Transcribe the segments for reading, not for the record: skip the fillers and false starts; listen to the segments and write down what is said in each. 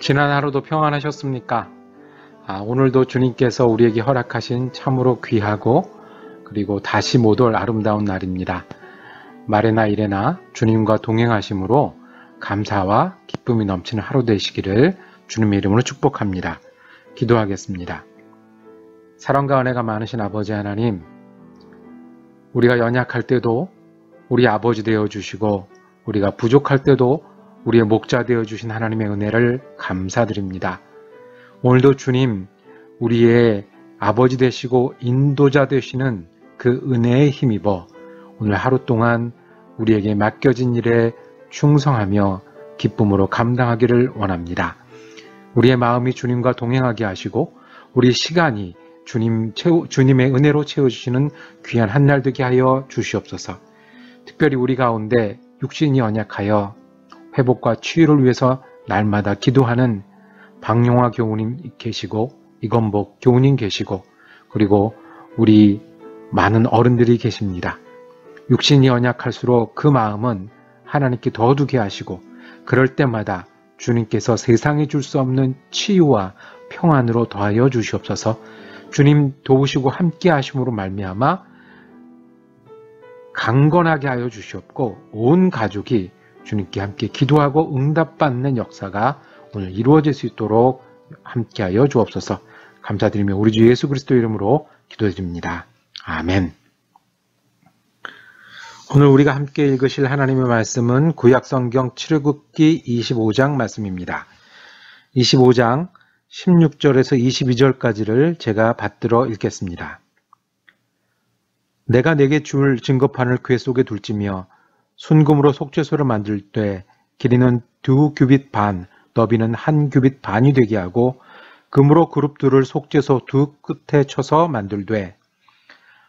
지난 하루도 평안하셨습니까? 오늘도 주님께서 우리에게 허락하신 참으로 귀하고 그리고 다시 못 올 아름다운 날입니다. 말에나 일에나 주님과 동행하심으로 감사와 기쁨이 넘치는 하루 되시기를 주님의 이름으로 축복합니다. 기도하겠습니다. 사랑과 은혜가 많으신 아버지 하나님, 우리가 연약할 때도 우리 아버지 되어주시고 우리가 부족할 때도 우리의 목자 되어주신 하나님의 은혜를 감사드립니다. 오늘도 주님, 우리의 아버지 되시고 인도자 되시는 그 은혜에 힘입어 오늘 하루 동안 우리에게 맡겨진 일에 충성하며 기쁨으로 감당하기를 원합니다. 우리의 마음이 주님과 동행하게 하시고 우리 시간이 주님의 은혜로 채워주시는 귀한 한 날 되게 하여 주시옵소서. 특별히 우리 가운데 육신이 연약하여 회복과 치유를 위해서 날마다 기도하는 박용화 교우님 계시고 이건복 교우님 계시고 그리고 우리 많은 어른들이 계십니다. 육신이 연약할수록 그 마음은 하나님께 더 두게 하시고 그럴 때마다 주님께서 세상에 줄 수 없는 치유와 평안으로 더하여 주시옵소서. 주님 도우시고 함께 하심으로 말미암아 강건하게 하여 주시옵고 온 가족이 주님께 함께 기도하고 응답받는 역사가 오늘 이루어질 수 있도록 함께하여 주옵소서. 감사드리며 우리 주 예수 그리스도 이름으로 기도드립니다. 아멘. 오늘 우리가 함께 읽으실 하나님의 말씀은 구약성경 출애굽기 25장 말씀입니다. 25장 16절에서 22절까지를 제가 받들어 읽겠습니다. 내가 내게 줄 증거판을 궤 속에 둘지며 순금으로 속죄소를 만들 때 길이는 2규빗 반, 너비는 1규빗 반이 되게 하고 금으로 그룹들을 속죄소 두 끝에 쳐서 만들되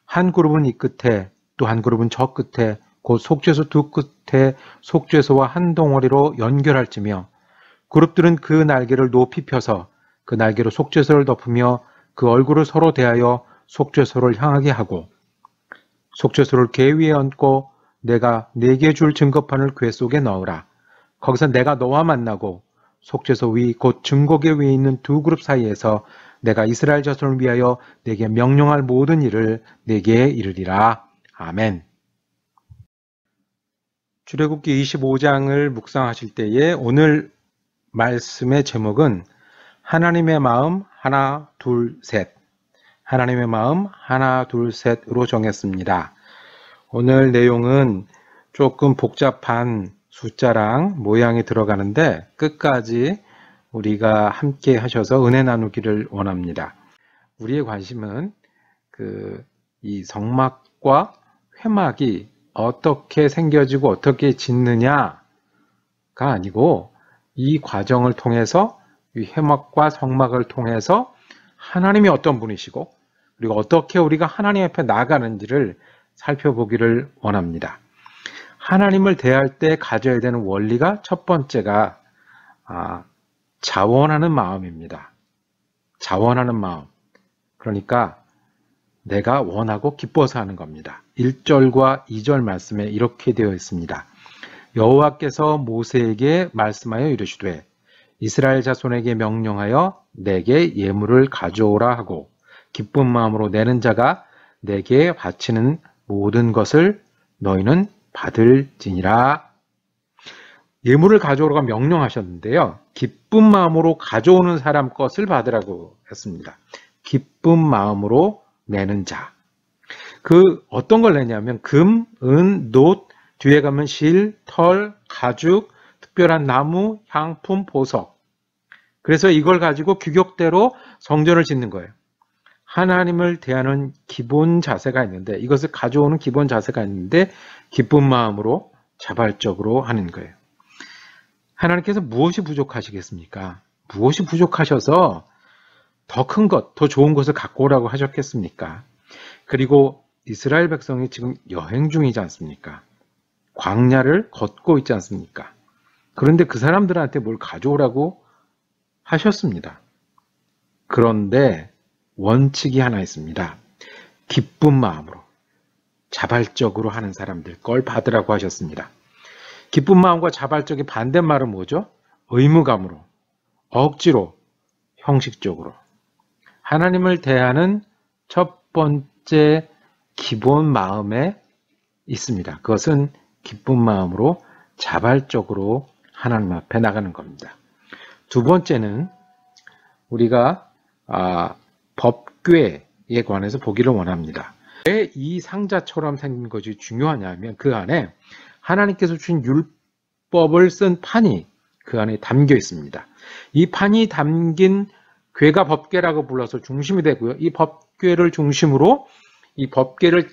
한 그룹은 이 끝에 또 한 그룹은 저 끝에 곧 속죄소 두 끝에 속죄소와 한 덩어리로 연결할지며 그룹들은 그 날개를 높이 펴서 그 날개로 속죄소를 덮으며 그 얼굴을 서로 대하여 속죄소를 향하게 하고 속죄소를 궤 위에 얹고 내가 네게 줄 증거판을 궤 속에 넣으라. 거기서 내가 너와 만나고 속죄소 위 곧 증거궤 위에 있는 두 그룹 사이에서 내가 이스라엘 자손을 위하여 내게 명령할 모든 일을 내게 이르리라. 아멘. 출애굽기 25장을 묵상하실 때에 오늘 말씀의 제목은 하나님의 마음 하나 둘 셋, 하나님의 마음 하나 둘 셋으로 정했습니다. 오늘 내용은 조금 복잡한 숫자랑 모양이 들어가는데 끝까지 우리가 함께 하셔서 은혜 나누기를 원합니다. 우리의 관심은 이 성막과 회막이 어떻게 생겨지고 어떻게 짓느냐가 아니고 이 과정을 통해서 이 회막과 성막을 통해서 하나님이 어떤 분이시고 그리고 어떻게 우리가 하나님 앞에 나아가는지를 살펴보기를 원합니다. 하나님을 대할 때 가져야 되는 원리가 첫 번째가 자원하는 마음입니다. 자원하는 마음. 그러니까 내가 원하고 기뻐서 하는 겁니다. 1절과 2절 말씀에 이렇게 되어 있습니다. 여호와께서 모세에게 말씀하여 이르시되 이스라엘 자손에게 명령하여 내게 예물을 가져오라 하고 기쁜 마음으로 내는 자가 내게 바치는 모든 것을 너희는 받을지니라. 예물을 가져오라고 명령하셨는데요. 기쁜 마음으로 가져오는 사람 것을 받으라고 했습니다. 기쁜 마음으로 내는 자. 어떤 걸 내냐면 금, 은, 놋, 뒤에 가면 실, 털, 가죽, 특별한 나무, 향품, 보석. 그래서 이걸 가지고 규격대로 성전을 짓는 거예요. 하나님을 대하는 기본 자세가 있는데 이것을 가져오는 기본 자세가 있는데 기쁜 마음으로 자발적으로 하는 거예요. 하나님께서 무엇이 부족하시겠습니까? 무엇이 부족하셔서 더 큰 것, 더 좋은 것을 갖고 오라고 하셨겠습니까? 그리고 이스라엘 백성이 지금 여행 중이지 않습니까? 광야를 걷고 있지 않습니까? 그런데 그 사람들한테 뭘 가져오라고 하셨습니다. 그런데 원칙이 하나 있습니다. 기쁜 마음으로 자발적으로 하는 사람들 걸 받으라고 하셨습니다. 기쁜 마음과 자발적인 반대말은 뭐죠? 의무감으로. 억지로, 형식적으로. 하나님을 대하는 첫 번째 기본 마음에 있습니다. 그것은 기쁜 마음으로 자발적으로 하나님 앞에 나가는 겁니다. 두 번째는 우리가 법궤에 관해서 보기를 원합니다. 왜 이 상자처럼 생긴 것이 중요하냐면 그 안에 하나님께서 주신 율법을 쓴 판이 그 안에 담겨 있습니다. 이 판이 담긴 궤가 법궤라고 불러서 중심이 되고요. 이 법궤를 중심으로 이 법궤를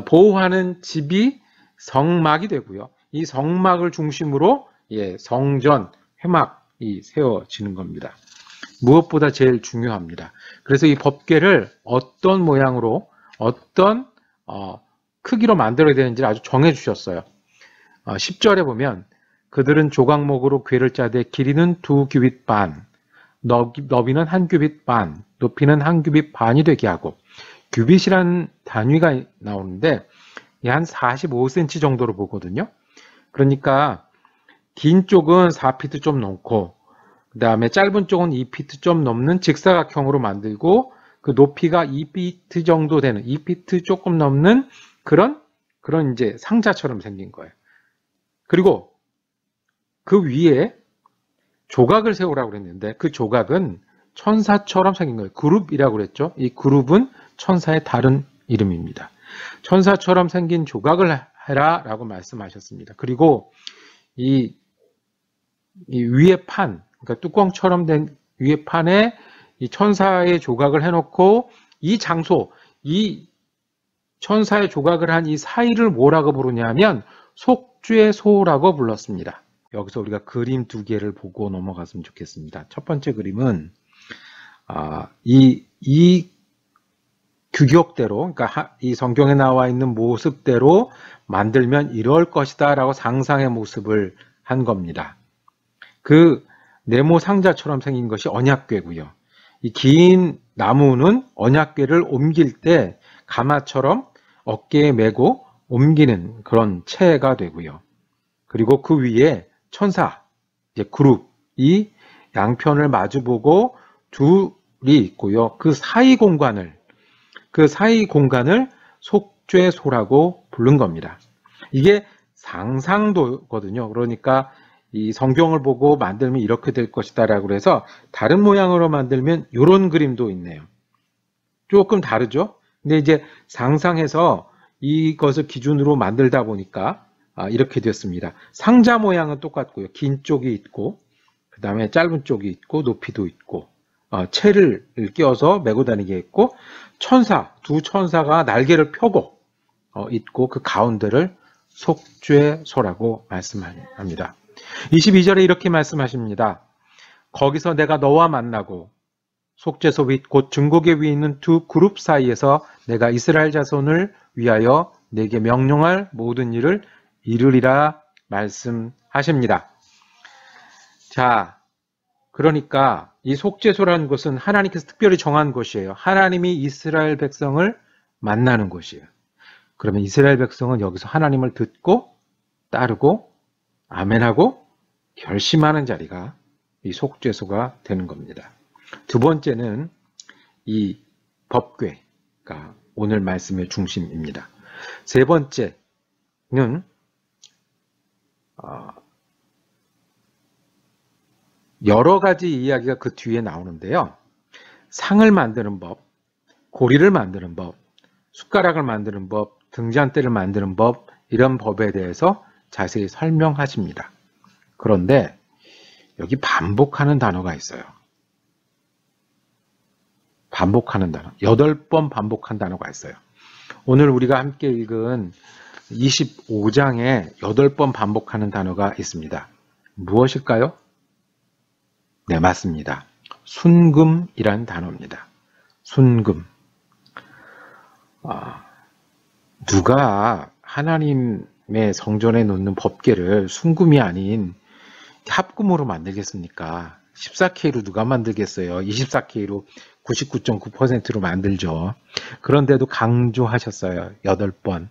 보호하는 집이 성막이 되고요. 이 성막을 중심으로 성전, 회막이 세워지는 겁니다. 무엇보다 제일 중요합니다. 그래서 이 법궤를 어떤 모양으로 어떤 크기로 만들어야 되는지를 아주 정해 주셨어요. 10절에 보면 그들은 조각목으로 궤를 짜되 길이는 2규빗 반, 너비는 1규빗 반, 높이는 1규빗 반이 되게 하고 규빗이라는 단위가 나오는데 한 45cm 정도로 보거든요. 그러니까 긴 쪽은 4피트 좀 넘고 그 다음에 짧은 쪽은 2피트 좀 넘는 직사각형으로 만들고 그 높이가 2피트 정도 되는 2피트 조금 넘는 그런 이제 상자처럼 생긴 거예요. 그리고 그 위에 조각을 세우라고 그랬는데 그 조각은 천사처럼 생긴 거예요. 그룹이라고 그랬죠. 이 그룹은 천사의 다른 이름입니다. 천사처럼 생긴 조각을 해라 라고 말씀하셨습니다. 그리고 이 위에 판, 그러니까 뚜껑처럼 된 위에 판에 이 천사의 조각을 해놓고 이 장소, 이 천사의 조각을 한 이 사이를 뭐라고 부르냐면 속죄소라고 불렀습니다. 여기서 우리가 그림 두 개를 보고 넘어갔으면 좋겠습니다. 첫 번째 그림은 이 규격대로, 그러니까 이 성경에 나와 있는 모습대로 만들면 이럴 것이다 라고 상상의 모습을 한 겁니다. 그 네모 상자처럼 생긴 것이 언약궤고요. 이 긴 나무는 언약궤를 옮길 때 가마처럼 어깨에 메고 옮기는 그런 체가 되고요. 그리고 그 위에 천사, 이제 그룹이 양편을 마주보고 둘이 있고요. 그 사이 공간을 속죄소라고 부른 겁니다. 이게 상상도거든요. 그러니까 이 성경을 보고 만들면 이렇게 될 것이다 라고 해서 다른 모양으로 만들면 이런 그림도 있네요. 조금 다르죠? 근데 이제 상상해서 이것을 기준으로 만들다 보니까 이렇게 됐습니다. 상자 모양은 똑같고요. 긴 쪽이 있고 그 다음에 짧은 쪽이 있고 높이도 있고 채를 끼워서 메고 다니게 했고 두 천사가 날개를 펴고 있고 그 가운데를 속죄소라고 말씀합니다. 22절에 이렇게 말씀하십니다. 거기서 내가 너와 만나고 속죄소 및 곧 증거궤 위에 있는 두 그룹 사이에서 내가 이스라엘 자손을 위하여 내게 명령할 모든 일을 이루리라 말씀하십니다. 자, 그러니까 이 속죄소라는 것은 하나님께서 특별히 정한 곳이에요. 하나님이 이스라엘 백성을 만나는 곳이에요. 그러면 이스라엘 백성은 여기서 하나님을 듣고 따르고 아멘하고 결심하는 자리가 이 속죄소가 되는 겁니다. 두 번째는 이 법궤가 오늘 말씀의 중심입니다. 세 번째는 여러 가지 이야기가 그 뒤에 나오는데요. 상을 만드는 법, 고리를 만드는 법, 숟가락을 만드는 법, 등잔대를 만드는 법, 이런 법에 대해서 자세히 설명하십니다. 그런데 여기 반복하는 단어가 있어요. 반복하는 단어, 8번 반복한 단어가 있어요. 오늘 우리가 함께 읽은 25장에 8번 반복하는 단어가 있습니다. 무엇일까요? 네, 맞습니다. 순금이라는 단어입니다. 순금. 누가 하나님의 성전에 놓는 법궤를 순금이 아닌 합금으로 만들겠습니까? 14K로 누가 만들겠어요? 24K로 99.9%로 만들죠. 그런데도 강조하셨어요. 8번.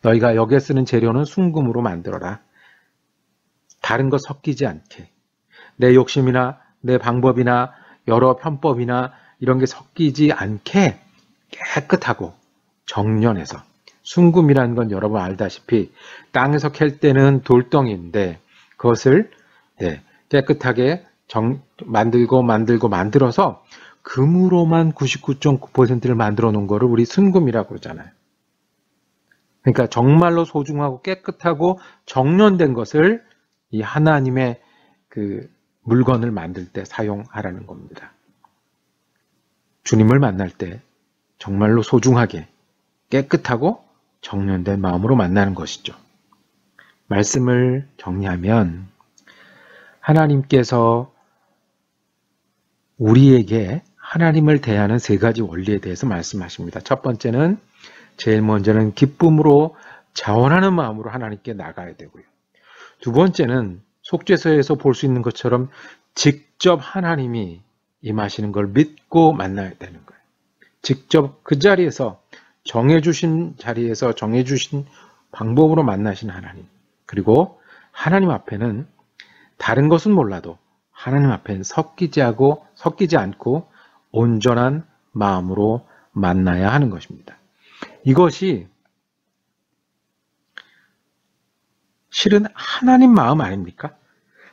너희가 여기에 쓰는 재료는 순금으로 만들어라. 다른 거 섞이지 않게. 내 욕심이나 내 방법이나 여러 편법이나 이런 게 섞이지 않게 깨끗하고 정련해서, 순금이라는 건 여러분 알다시피 땅에서 캘 때는 돌덩이인데 그것을 깨끗하게 만들어서 금으로만 99.9%를 만들어 놓은 거를 우리 순금이라고 그러잖아요. 그러니까 정말로 소중하고 깨끗하고 정련된 것을 이 하나님의 그 물건을 만들 때 사용하라는 겁니다. 주님을 만날 때 정말로 소중하게 깨끗하고 정련된 마음으로 만나는 것이죠. 말씀을 정리하면 하나님께서 우리에게 하나님을 대하는 세 가지 원리에 대해서 말씀하십니다. 첫 번째는 제일 먼저는 기쁨으로 자원하는 마음으로 하나님께 나가야 되고요. 두 번째는 속죄서에서 볼 수 있는 것처럼 직접 하나님이 임하시는 걸 믿고 만나야 되는 거예요. 직접 그 자리에서 정해주신 방법으로 만나신 하나님. 그리고 하나님 앞에는 다른 것은 몰라도 하나님 앞에는 섞이지 않고 온전한 마음으로 만나야 하는 것입니다. 이것이 실은 하나님 마음 아닙니까?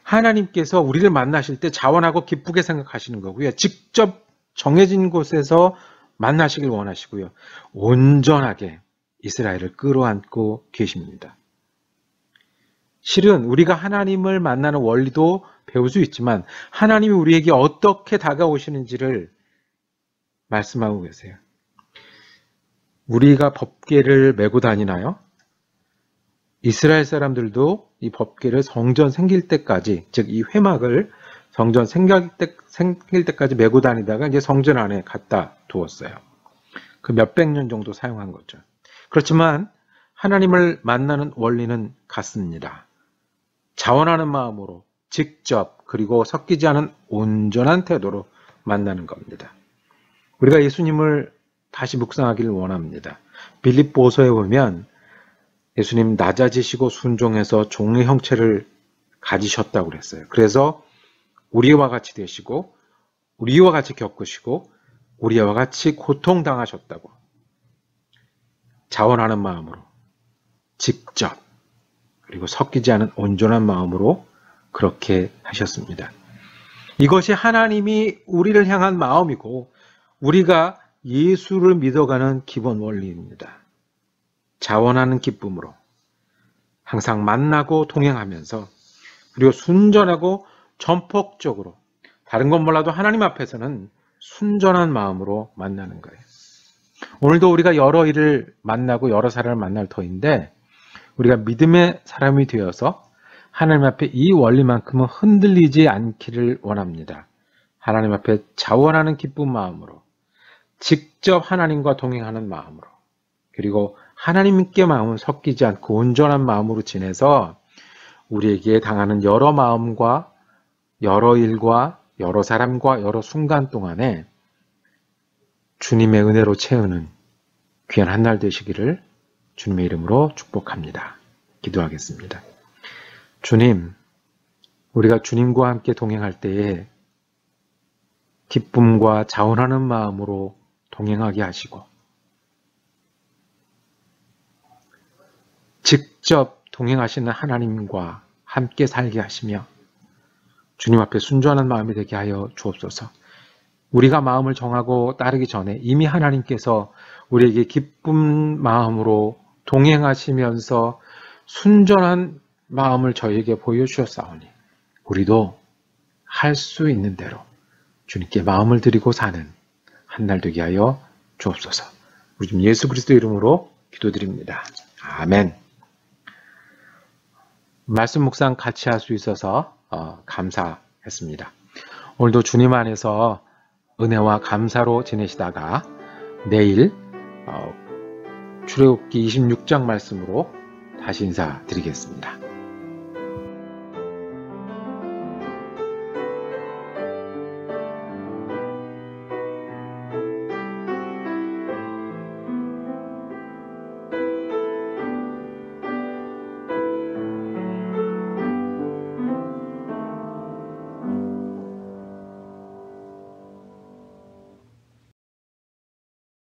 하나님께서 우리를 만나실 때 자원하고 기쁘게 생각하시는 거고요. 직접 정해진 곳에서 만나시길 원하시고요. 온전하게 이스라엘을 끌어안고 계십니다. 실은 우리가 하나님을 만나는 원리도 배울 수 있지만 하나님이 우리에게 어떻게 다가오시는지를 말씀하고 계세요. 우리가 법궤를 메고 다니나요? 이스라엘 사람들도 이 법궤를 성전 생길 때까지, 즉 이 회막을 성전 생길 때까지 메고 다니다가 이제 성전 안에 갖다 두었어요. 그 몇백 년 정도 사용한 거죠. 그렇지만 하나님을 만나는 원리는 같습니다. 자원하는 마음으로 직접 그리고 섞이지 않은 온전한 태도로 만나는 겁니다. 우리가 예수님을 다시 묵상하기를 원합니다. 빌립보서에 보면 예수님 낮아지시고 순종해서 종의 형체를 가지셨다고 그랬어요. 그래서 우리와 같이 되시고 우리와 같이 겪으시고 우리와 같이 고통당하셨다고. 자원하는 마음으로 직접 그리고 섞이지 않은 온전한 마음으로 그렇게 하셨습니다. 이것이 하나님이 우리를 향한 마음이고 우리가 예수를 믿어가는 기본 원리입니다. 자원하는 기쁨으로 항상 만나고 동행하면서 그리고 순전하고 전폭적으로 다른 건 몰라도 하나님 앞에서는 순전한 마음으로 만나는 거예요. 오늘도 우리가 여러 일을 만나고 여러 사람을 만날 터인데 우리가 믿음의 사람이 되어서 하나님 앞에 이 원리만큼은 흔들리지 않기를 원합니다. 하나님 앞에 자원하는 기쁜 마음으로 직접 하나님과 동행하는 마음으로 그리고 하나님께 마음은 섞이지 않고 온전한 마음으로 지내서 우리에게 당하는 여러 마음과 여러 일과 여러 사람과 여러 순간 동안에 주님의 은혜로 채우는 귀한 한 날 되시기를 주님의 이름으로 축복합니다. 기도하겠습니다. 주님, 우리가 주님과 함께 동행할 때에 기쁨과 자원하는 마음으로 동행하게 하시고 직접 동행하시는 하나님과 함께 살게 하시며 주님 앞에 순전한 마음이 되게 하여 주옵소서. 우리가 마음을 정하고 따르기 전에 이미 하나님께서 우리에게 기쁜 마음으로 동행하시면서 순전한 마음을 저희에게 보여주셨사오니 우리도 할 수 있는 대로 주님께 마음을 드리고 사는 한 날 되게 하여 주옵소서. 우리 주 예수 그리스도 이름으로 기도드립니다. 아멘. 말씀 묵상 같이 할 수 있어서 감사했습니다. 오늘도 주님 안에서 은혜와 감사로 지내시다가 내일 출애굽기 26장 말씀으로 다시 인사드리겠습니다.